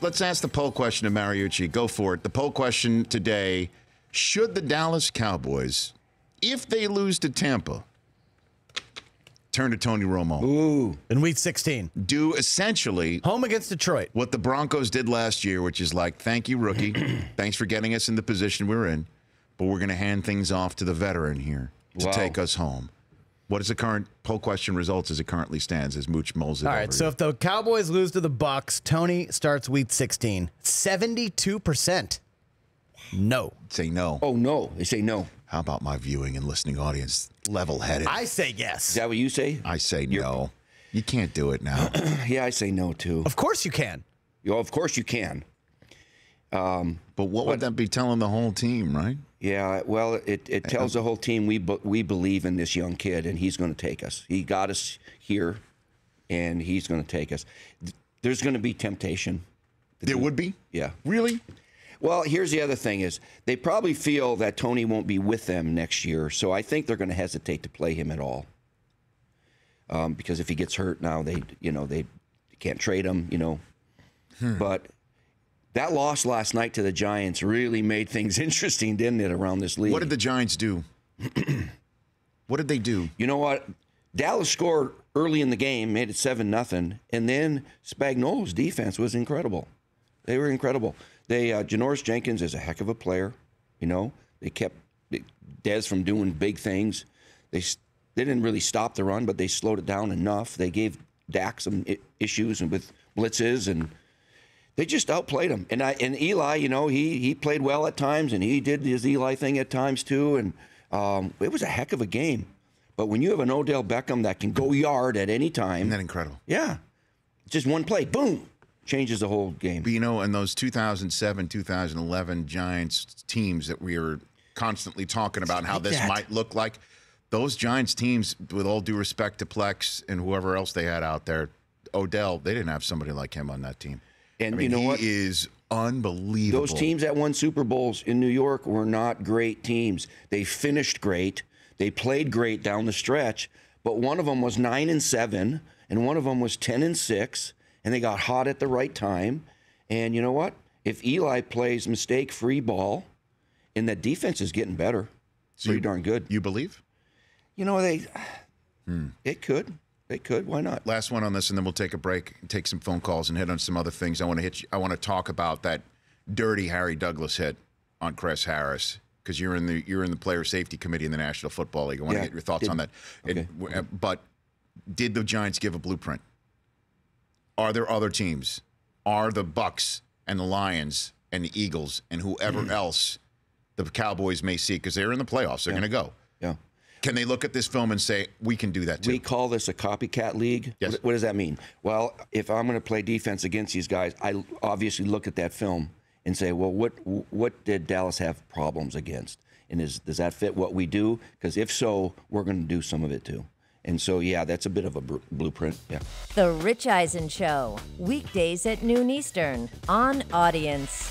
Let's ask the poll question to Mariucci. Go for it. The poll question today, should the Dallas Cowboys, if they lose to Tampa, turn to Tony Romo? Ooh. In week 16. Do essentially home against Detroit. What the Broncos did last year, which is like, thank you, rookie. Thanks for getting us in the position we're in. But we're going to hand things off to the veteran here to take us home. What is the current poll question results as it currently stands as Mooch mulls it All over right, so here? if the Cowboys lose to the Bucs, Tony starts week 16. 72%. No. Say no. Oh, no. They say no. How about my viewing and listening audience? Level-headed. I say yes. Is that what you say? I say no. You can't do it now. Yeah, I say no, too. Of course you can. Of course you can. But what would that be telling the whole team, right? Yeah, well, it tells the whole team we believe in this young kid, and he's going to take us. He got us here, and he's going to take us. There's going to be temptation. There would be? Yeah. Really? Well, here's the other thing is they probably feel that Tony won't be with them next year, so I think they're going to hesitate to play him at all. Because if he gets hurt now, they can't trade him, But that loss last night to the Giants really made things interesting, didn't it, around this league? What did the Giants do? What did they do? You know what? Dallas scored early in the game, made it 7-0, and then Spagnuolo's defense was incredible. They were incredible. Janoris Jenkins is a heck of a player. They kept Dez from doing big things. They didn't really stop the run, but they slowed it down enough. They gave Dak some issues and with blitzes, and they just outplayed him. And Eli, he played well at times, and he did his Eli thing at times too. And it was a heck of a game. But when you have an Odell Beckham that can go yard at any time, Isn't that incredible? Yeah, just one play, boom, changes the whole game. But in those 2007, 2011 Giants teams that we were constantly talking about how this might look like, those Giants teams, with all due respect to Plex and whoever else they had out there, Odell, they didn't have somebody like him on that team. And he what? Is unbelievable. Those teams that won Super Bowls in New York were not great teams. They finished great. They played great down the stretch. But one of them was 9-7, and one of them was 10-6, and they got hot at the right time. And you know what? If Eli plays mistake-free ball, and that defense is getting better, pretty darn good. You believe? It could. They could. Why not? Last one on this, and then we'll take a break, take some phone calls, and hit on some other things. I want to talk about that dirty Harry Douglas hit on Chris Harris, because you're in the player safety committee in the National Football League. I want to get your thoughts on that. Okay. But did the Giants give a blueprint? Are there other teams? Are the Bucks and the Lions and the Eagles and whoever else the Cowboys may see? Because they're in the playoffs. They're going to go. Yeah. Can they look at this film and say, we can do that too? We call this a copycat league. Yes. What does that mean? Well, if I'm going to play defense against these guys, I obviously look at that film and say, well, what did Dallas have problems against? And does that fit what we do? Because if so, we're going to do some of it too. And so, yeah, that's a bit of a blueprint. Yeah. The Rich Eisen Show, weekdays at noon Eastern on Audience.